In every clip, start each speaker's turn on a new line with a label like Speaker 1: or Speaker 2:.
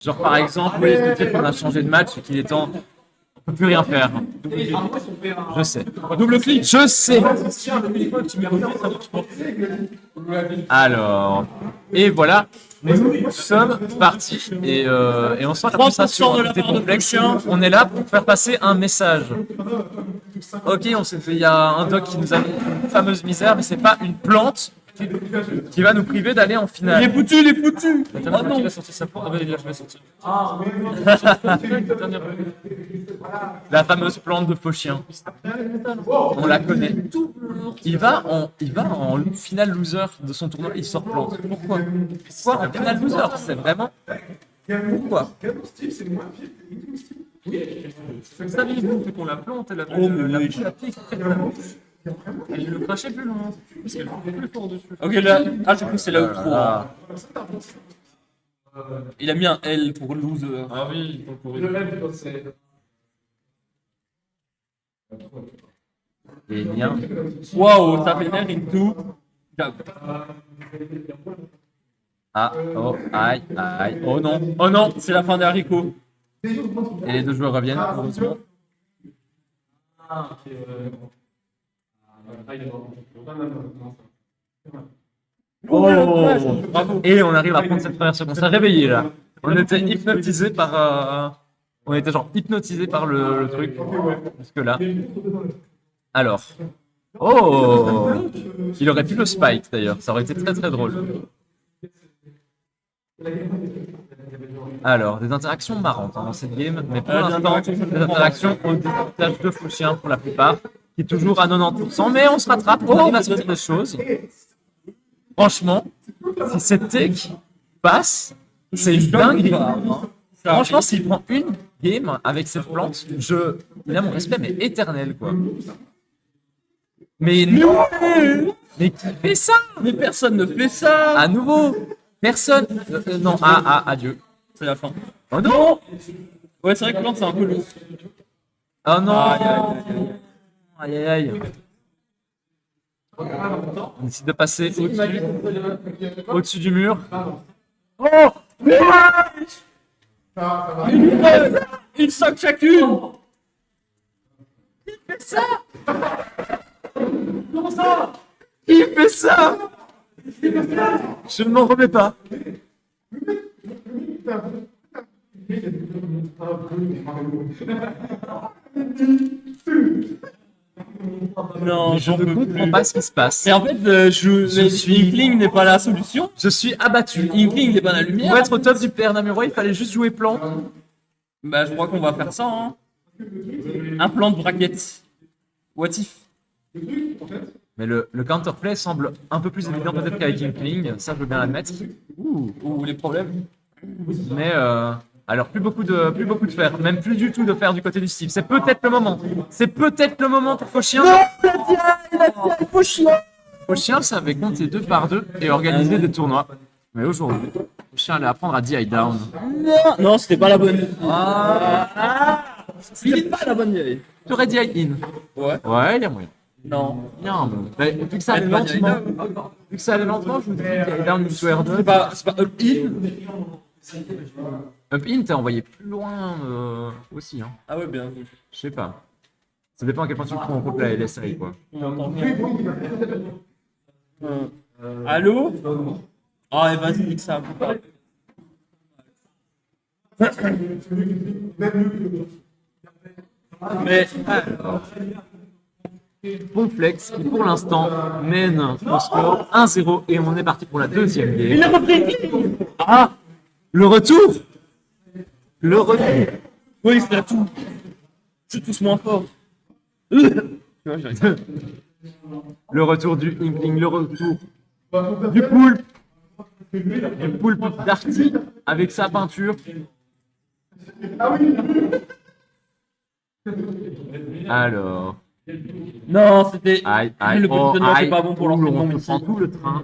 Speaker 1: Genre par exemple, oui, je sais qu'on a changé de match et qu'il est temps. On peut plus rien faire. Je sais.
Speaker 2: Double clic.
Speaker 1: Je sais. Alors, et voilà, nous sommes partis. Et on sent la frustration
Speaker 2: de la
Speaker 1: côté
Speaker 2: part de
Speaker 1: complexe.
Speaker 2: Pochien.
Speaker 1: On est là pour faire passer un message. Ok, on s'est fait. Il y a un doc qui nous a mis une fameuse misère, mais c'est pas une plante qui va nous priver d'aller en
Speaker 2: Il
Speaker 1: finale.
Speaker 2: est foutu, il est foutu.
Speaker 1: Maintenant,
Speaker 2: non.
Speaker 1: il va sortir sa plante. Ah, bah, là, je vais sortir. La fameuse plante de faux chien. On la connaît. Il va en finale loser de son tournoi, il sort plante. Pourquoi en finale loser? C'est vraiment. Pourquoi? Saviez-vous qu'on la plante, elle a la pique et le crochet plus loin. Parce qu'elle est plus fort dessus.
Speaker 2: Ok, là. Ah, j'ai cru que c'est là où trop. Hein. Il a mis un L pour loser.
Speaker 1: Ah oui, pour Et bien.
Speaker 2: Waouh, ça vénère into.
Speaker 1: Ah, oh, aïe, aïe. Oh non.
Speaker 2: Oh non, c'est la fin des haricots.
Speaker 1: Et les deux joueurs reviennent, heureusement. Oh, bravo. Et on arrive à prendre cette première seconde. On s'est réveillé là. On était hypnotisé par. On était genre hypnotisé par le truc. Parce que là. Alors. Oh! Il aurait pu le spike d'ailleurs. Ça aurait été très très drôle. Alors, des interactions marrantes dans cette game, mais pour l'instant, des interactions au désavantage de faux chien pour la plupart, qui est toujours à 90%, mais on se rattrape, on arrive à se dire des choses. Franchement, si cette tech passe, c'est une dinguerie. Franchement, s'il prend une game avec cette plante, il a mon respect, mais éternel, quoi. Mais non! Mais qui fait ça?
Speaker 2: Mais personne ne fait ça.
Speaker 1: À nouveau, personne. Non, adieu.
Speaker 2: C'est la fin.
Speaker 1: Oh non!
Speaker 2: Ouais, c'est vrai que plante, c'est un peu lourd.
Speaker 1: Oh non!
Speaker 2: Aïe,
Speaker 1: Aïe, aïe, aïe. On décide de passer au-dessus du mur.
Speaker 2: Oh! Une soque chacune.
Speaker 1: Qui fait ça? Comment ça? Qui fait ça? Je ne m'en remets pas.
Speaker 2: Non,
Speaker 1: Je ne comprends pas ce qui se passe.
Speaker 2: Mais en fait,
Speaker 1: Je suis-
Speaker 2: Inkling n'est pas la solution.
Speaker 1: Je suis abattu.
Speaker 2: Inkling n'est pas la lumière.
Speaker 1: Pour être au top du PR Namuro, il fallait juste jouer plante.
Speaker 2: Bah, je crois qu'on va faire ça. Hein. Un plan de braquette. What if?
Speaker 1: Mais le counterplay semble un peu plus évident peut-être qu'avec Inkling, ça je veux bien l'admettre.
Speaker 2: Ou les problèmes.
Speaker 1: Mais alors plus beaucoup de fer, même plus du tout de fer du côté du Steve. C'est peut-être le moment. C'est peut-être le moment pour Fauchien. Fauchien savait compter 2 par 2 et organiser des tournois. Mais aujourd'hui, Fauchien allait apprendre à DI down.
Speaker 2: Non, c'était pas la bonne. C'était pas la bonne vieille.
Speaker 1: Tu aurais DI in.
Speaker 2: Ouais.
Speaker 1: Ouais, il y a moyen.
Speaker 2: Non.
Speaker 1: Il y a un moment. Mais vu que ça allait
Speaker 2: pas DI
Speaker 1: lentement, je vous dis DI down into R2.
Speaker 2: C'est pas up in.
Speaker 1: Up in, t'es envoyé plus loin aussi. Hein.
Speaker 2: Ah ouais, bien vu.
Speaker 1: Je sais pas. Ça dépend à quel point tu le prends en compte la LSA quoi.
Speaker 2: On entend rien. Allô? Ah, vas-y, nique ça. Mais
Speaker 1: Bonflex qui pour l'instant mène au score 1-0 et on est parti pour la deuxième game.
Speaker 2: il a repris.
Speaker 1: Ah, le retour. Le retour.
Speaker 2: Oui, c'est tout. Je suis tous moins fort. Tu vois, j'arrive.
Speaker 1: Le retour du Inkling, le retour du poulpe. Du poulpe d'Arty avec sa peinture. Alors.
Speaker 2: Non, c'était.
Speaker 1: Aïe, aïe,
Speaker 2: Le
Speaker 1: oh,
Speaker 2: positionnement, c'est
Speaker 1: aïe.
Speaker 2: pas bon pour
Speaker 1: Ouh,
Speaker 2: l'entraînement.
Speaker 1: on prend tout le train.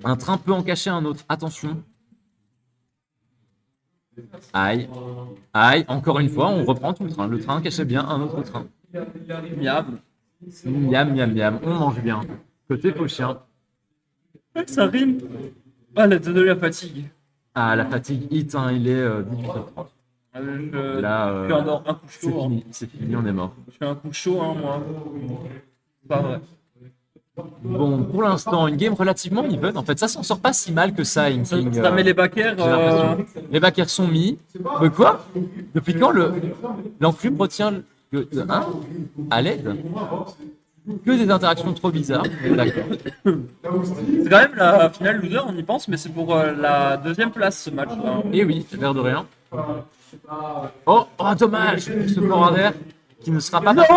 Speaker 1: Un train peut en cacher un autre. Attention. Aïe. Aïe. Encore une fois, on reprend tout le train. Le train cachait bien un autre train.
Speaker 2: Miam.
Speaker 1: Miam, miam, miam. On mange bien. Côté Fauchien.
Speaker 2: Ça rime. Ah, de la fatigue.
Speaker 1: Ah, la fatigue hit, hein, il est 18h30. Là,
Speaker 2: Je endors un coup
Speaker 1: c'est
Speaker 2: chaud. Hein.
Speaker 1: fini, c'est fini, on est mort.
Speaker 2: Je fais un coup chaud, hein, moi. Pas vrai.
Speaker 1: Bon, pour l'instant, une game relativement even. En fait, ça s'en sort pas si mal que ça, Inking.
Speaker 2: Ça met les backers.
Speaker 1: J'ai l'impression. Les backers sont mis. Mais quoi? Depuis quand l'enclume retient hein? À l'aide? Que des interactions trop bizarres. D'accord.
Speaker 2: C'est quand même la finale loser, on y pense, mais c'est pour la deuxième place ce match-là.
Speaker 1: Et oui, l'air de rien. Oh, dommage! Ce forwarder qui ne sera pas passé.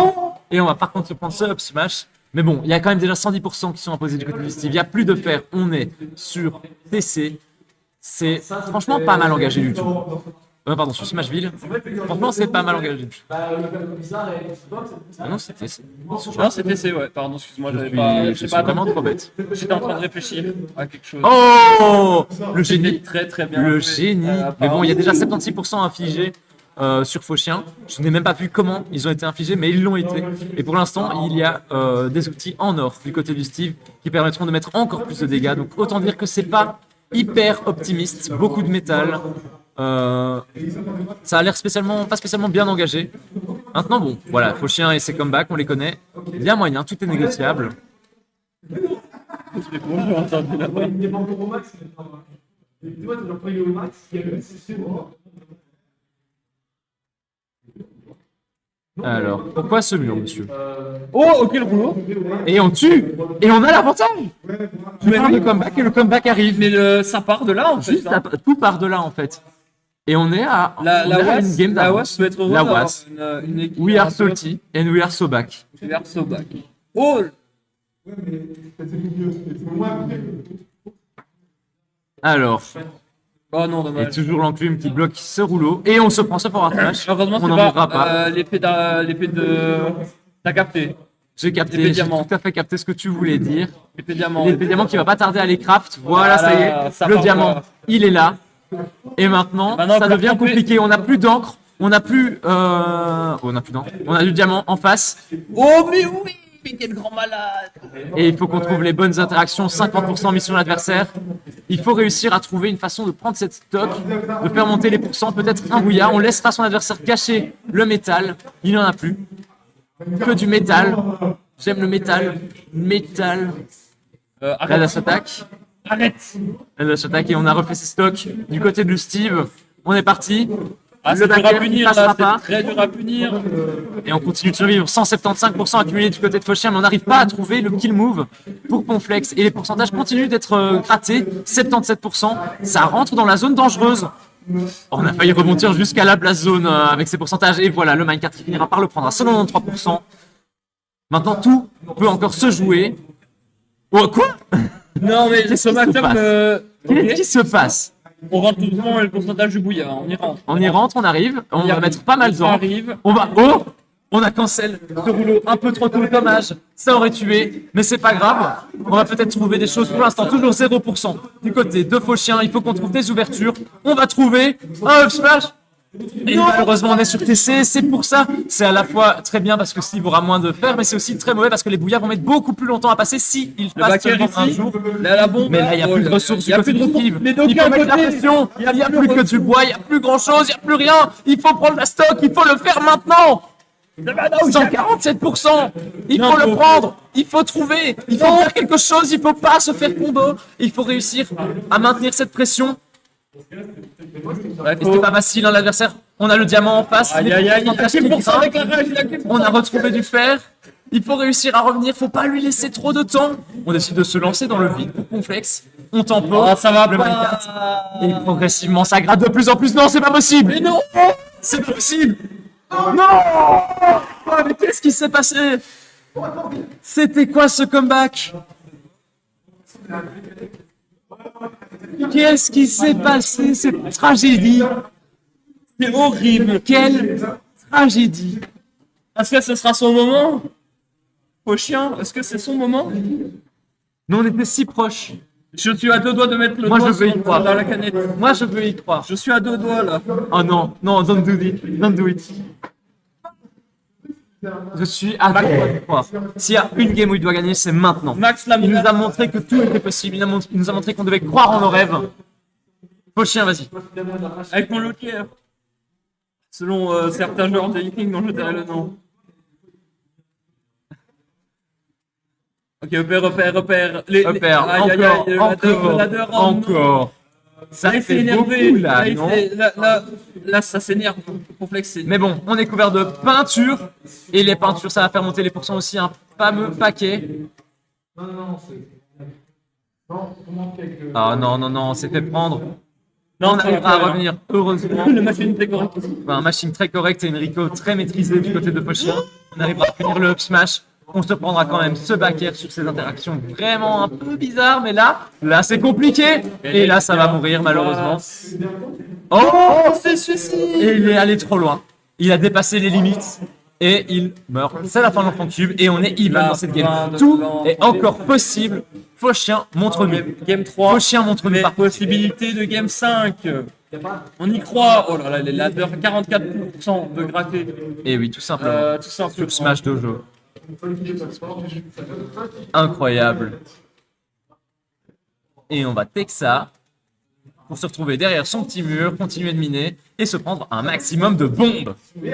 Speaker 1: Et on va par contre se prendre ce up smash. Mais bon, il y a quand même déjà 110% qui sont imposés du côté du Steve. Il n'y a plus de fer. On est sur TC. C'est franchement pas mal engagé du tout. Pardon, sur Smashville. Franchement, c'est pas mal engagé du tout. Ah non, c'est TC.
Speaker 2: Non, c'est TC, ouais. Pardon, excuse-moi,
Speaker 1: Je suis vraiment trop bête.
Speaker 2: J'étais en train de réfléchir à quelque chose.
Speaker 1: Oh! Le
Speaker 2: C'était
Speaker 1: génie.
Speaker 2: très très bien.
Speaker 1: Le génie. Mais bon, il y a déjà 76% infligés sur Fauchien. Je n'ai même pas vu comment ils ont été infligés, mais ils l'ont été. Et pour l'instant, il y a des outils en or du côté du Steve qui permettront de mettre encore plus de dégâts. Donc autant dire que c'est pas hyper optimiste. Beaucoup de métal. Ça a l'air pas spécialement bien engagé. Maintenant, bon, voilà, Fauchien et ses comebacks, on les connaît. Il y a moyen, tout est négociable. Alors, pourquoi ce mur, monsieur?
Speaker 2: Oh, ok, le rouleau.
Speaker 1: Et on tue! Et on a l'avantage! Tu
Speaker 2: Mais
Speaker 1: parles
Speaker 2: oui.
Speaker 1: de comeback et le comeback arrive.
Speaker 2: Mais ça part de là en fait.
Speaker 1: Juste,
Speaker 2: Hein.
Speaker 1: tout part de là, en fait. Et on est à, on est à
Speaker 2: La
Speaker 1: une game
Speaker 2: WAS
Speaker 1: d'avance.
Speaker 2: peut être heureux
Speaker 1: La
Speaker 2: d'avoir
Speaker 1: WAS.
Speaker 2: une équipe.
Speaker 1: We are
Speaker 2: un peu-
Speaker 1: salty and we are so back.
Speaker 2: We are so back. Oh,
Speaker 1: Alors,
Speaker 2: oh non,
Speaker 1: et
Speaker 2: dommage.
Speaker 1: toujours l'enclume qui bloque ce rouleau. Et on se prend ce forward flash.
Speaker 2: Heureusement,
Speaker 1: On n'en
Speaker 2: c'est
Speaker 1: mourra pas.
Speaker 2: pas l'épée de. T'as capté.
Speaker 1: J'ai capté,
Speaker 2: l'épée
Speaker 1: j'ai
Speaker 2: diamant.
Speaker 1: tout à fait capté ce que tu voulais dire.
Speaker 2: L'épée diamant.
Speaker 1: L'épée diamant qui va pas tarder à les craft. Voilà, ça y est.
Speaker 2: ça
Speaker 1: Le
Speaker 2: part
Speaker 1: diamant,
Speaker 2: là.
Speaker 1: il est là. Et maintenant,
Speaker 2: Maintenant,
Speaker 1: ça
Speaker 2: on peut
Speaker 1: devient
Speaker 2: retrouver-
Speaker 1: compliqué. On n'a plus d'encre. On n'a plus. On n'a plus d'encre. On a du diamant en face.
Speaker 2: Oh, mais oui, mais quel grand malade.
Speaker 1: Et il faut qu'on trouve les bonnes interactions. 50% mission l'adversaire. Il faut réussir à trouver une façon de prendre cette stock, de faire monter les pourcents. Peut-être un bouillard. On laissera son adversaire cacher le métal. Il n'y en a plus. Que du métal. J'aime le métal. Métal. Là,
Speaker 2: Arrête.
Speaker 1: la s'attaque.
Speaker 2: Arrête.
Speaker 1: Là, la s'attaque et on a refait ses stocks. Du côté de Steve, on est parti.
Speaker 2: Ah,
Speaker 1: Le
Speaker 2: c'est dur à
Speaker 1: backer, il
Speaker 2: punir,
Speaker 1: passera
Speaker 2: là.
Speaker 1: pas.
Speaker 2: C'est très dur à punir.
Speaker 1: Et on continue de survivre. 175% accumulé du côté de Fauchien, mais on n'arrive pas à trouver le kill move pour Ponflex. Et les pourcentages continuent d'être grattés. 77%. Ça rentre dans la zone dangereuse. On a failli rebondir jusqu'à la blast zone avec ces pourcentages. Et voilà, le minecart qui finira par le prendre à 93%. Maintenant, tout peut encore se jouer. Oh, quoi?
Speaker 2: Non, mais
Speaker 1: Qu'est-ce
Speaker 2: ce
Speaker 1: qui se
Speaker 2: match-up.
Speaker 1: passe Qu'est-ce
Speaker 2: Ok.
Speaker 1: qui se passe?
Speaker 2: On rentre tout doucement le pourcentage du bouillard. On y rentre.
Speaker 1: On y rentre, on arrive. On va mettre pas mal
Speaker 2: On
Speaker 1: d'encre.
Speaker 2: arrive.
Speaker 1: On va. Oh! On a cancel ce rouleau un peu trop tôt, dommage. Ça aurait tué, mais c'est pas grave. On va peut-être trouver des choses pour l'instant. Toujours 0% du côté de Fauchien. Il faut qu'on trouve des ouvertures. On va trouver un up smash. Et malheureusement, on est sur TC. C'est pour ça. C'est à la fois très bien parce que Steve aura moins de fer, mais c'est aussi très mauvais parce que les bouillards vont mettre beaucoup plus longtemps à passer si ils
Speaker 2: Le
Speaker 1: passent
Speaker 2: backer
Speaker 1: seulement un
Speaker 2: ici.
Speaker 1: jour.
Speaker 2: Là, la bombe.
Speaker 1: Mais là, il n'y a
Speaker 2: Oh,
Speaker 1: plus de ressources
Speaker 2: il y a
Speaker 1: du côté
Speaker 2: plus de
Speaker 1: de
Speaker 2: ressources.
Speaker 1: Steve.
Speaker 2: Les
Speaker 1: Il
Speaker 2: dockers
Speaker 1: faut
Speaker 2: à
Speaker 1: mettre la
Speaker 2: côté.
Speaker 1: pression. Il n'y a plus que
Speaker 2: ressources.
Speaker 1: du bois, il n'y a plus grand-chose, il n'y a plus rien. Il faut prendre la stock, il faut le faire maintenant. 147%. Il faut le prendre. Il faut trouver. Il faut faire quelque chose. Il faut pas se faire combo. Il faut réussir à maintenir cette pression.
Speaker 2: Ouais,
Speaker 1: Et c'est pas facile, hein, l'adversaire. On a le diamant en face.
Speaker 2: Aïe,
Speaker 1: les
Speaker 2: aïe, aïe, il a
Speaker 1: pourcentages qui
Speaker 2: 15%
Speaker 1: grimpent.
Speaker 2: avec la rage, il a 15%.
Speaker 1: On a retrouvé du fer. Il faut réussir à revenir. Faut pas lui laisser trop de temps. On décide de se lancer dans le vide pour Complexe. On tempo.
Speaker 2: Ah, ça va
Speaker 1: le
Speaker 2: pas.
Speaker 1: Minecart. Et progressivement, ça gratte de plus en plus. Non, c'est pas possible.
Speaker 2: Mais non.
Speaker 1: C'est pas possible. Non. Oh, mais qu'est-ce qui s'est passé? C'était quoi ce comeback? Qu'est-ce qui s'est passé? Cette tragédie.
Speaker 2: C'est horrible.
Speaker 1: Quelle tragédie.
Speaker 2: Est-ce que ce sera son moment? Au chien, est-ce que c'est son moment?
Speaker 1: Mais on était si proches.
Speaker 2: Je suis à 2 doigts de mettre le
Speaker 1: Moi,
Speaker 2: doigt
Speaker 1: je veux y croire.
Speaker 2: dans la canette.
Speaker 1: Moi, je veux y croire.
Speaker 2: Je suis à 2 doigts là.
Speaker 1: Oh non, non, don't do it. Don't do it. Je suis à deux doigts de croire. S'il y a une game où il doit gagner, c'est maintenant.
Speaker 2: Max
Speaker 1: Il nous
Speaker 2: Lamina.
Speaker 1: a montré que tout était possible. Il nous a montré qu'on devait croire en nos rêves. Faux chien, vas-y.
Speaker 2: Avec mon joker. Selon certains joueurs de Viking dont je tairai le nom. Ok, repère.
Speaker 1: Repère,
Speaker 2: Aïe, aïe, aïe,
Speaker 1: encore,
Speaker 2: ladder, oh non.
Speaker 1: encore. Ça
Speaker 2: Là, il s'est
Speaker 1: fait
Speaker 2: énervé.
Speaker 1: beaucoup, là, non?
Speaker 2: Là, ça s'énerve. Complexe, c'est.
Speaker 1: Mais bon, on est couvert de peinture. Et les peintures, ça va faire monter les pourcents aussi. Un fameux paquet. Ah non, on s'est fait prendre.
Speaker 2: Non,
Speaker 1: On arrivera à revenir, heureusement.
Speaker 2: Le machine était correct.
Speaker 1: Un machine très correct et Enrico très maîtrisé du côté de Fauchien. On arrivera à finir le up smash. On se prendra quand même ce back air sur ces interactions vraiment un peu bizarres, mais là c'est compliqué. Et là ça va mourir malheureusement. Oh,
Speaker 2: c'est suicide.
Speaker 1: et il est allé trop loin. Il a dépassé les limites et il meurt. C'est la fin de l'enfant cube et on est even dans cette game. Tout est encore possible. Fauchien, montre-nous.
Speaker 2: Game 3.
Speaker 1: Fauchien, montre-nous
Speaker 2: Mais
Speaker 1: par
Speaker 2: possibilité de game 5. On y croit. Oh là là, les ladders, 44% de gratter.
Speaker 1: Et oui, tout simplement.
Speaker 2: Tout simplement.
Speaker 1: Sur Smash Dojo. Incroyable. Et on va take ça pour se retrouver derrière son petit mur, continuer de miner et se prendre un maximum de bombes. Mais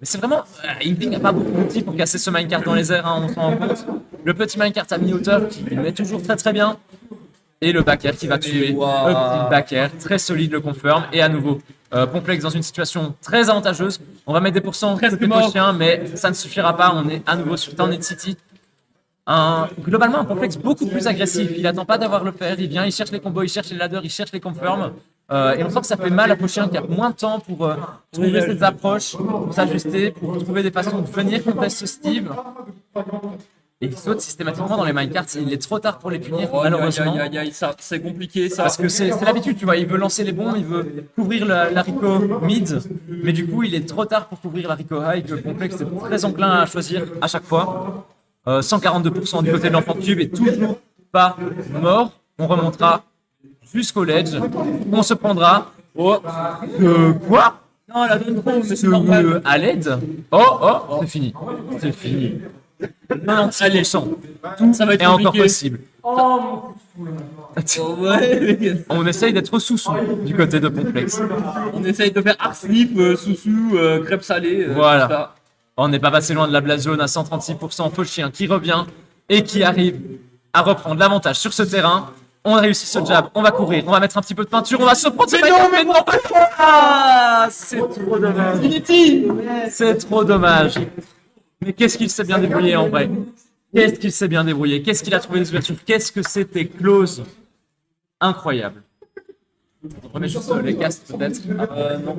Speaker 1: c'est vraiment... Imping n'a pas beaucoup d'outils pour casser ce minecart dans les airs, hein, on s'en rend compte. Le petit minecart à mi-hauteur qui met toujours très très bien. Et le back air qui va tuer.
Speaker 2: Wow.
Speaker 1: Un petit back air très solide, le confirme. Et à nouveau, Complexe dans une situation très avantageuse. On va mettre des pourcents
Speaker 2: Presque
Speaker 1: côté
Speaker 2: mort.
Speaker 1: Fauchien, mais ça ne suffira pas. On est à nouveau sur Towned City. Globalement, un Complexe beaucoup plus agressif. Il attend pas d'avoir le faire. Il vient, il cherche les combos, il cherche les ladders, il cherche les confirms. Et on sent que ça fait mal à Fauchien qui a moins de temps pour trouver ses approches, pour s'ajuster, pour trouver des façons de venir contester ce Steve. Et il saute systématiquement dans les minecarts. Il est trop tard pour les punir, malheureusement.
Speaker 2: Aïe, aïe, aïe, ça, c'est compliqué ça.
Speaker 1: Parce que c'est l'habitude, tu vois, il veut lancer les bombes, il veut couvrir l'haricot mid, mais du coup il est trop tard pour couvrir l'haricot high, que le Complexe est très enclin à choisir à chaque fois. 142% du côté de l'enfant cube et toujours pas mort. On remontera jusqu'au ledge, on se prendra... quoi?
Speaker 2: Non, la donne trop, mais c'est normal.
Speaker 1: À l'aide. Oh, c'est fini. C'est fini. 96%.
Speaker 2: Ça va être
Speaker 1: est encore
Speaker 2: compliqué.
Speaker 1: possible.
Speaker 2: Oh, ouais.
Speaker 1: On essaye d'être sous-sous du côté de Complexe.
Speaker 2: On essaye de faire Arslip, Soussou, crêpes salées.
Speaker 1: Voilà.
Speaker 2: tout ça.
Speaker 1: On n'est pas passé loin de la blast zone à 136%. Fauchien qui revient et qui arrive à reprendre l'avantage sur ce terrain. On a réussi ce jab, on va courir, on va mettre un petit peu de peinture, on va se prendre mais non, ah, c'est trop dommage. C'est trop dommage. Mais qu'est-ce qu'il s'est bien débrouillé en vrai. Qu'est-ce qu'il s'est bien débrouillé. Qu'est-ce qu'il a trouvé des ouvertures. Qu'est-ce que c'était close. Incroyable. On remet juste les castes peut-être.
Speaker 2: Non.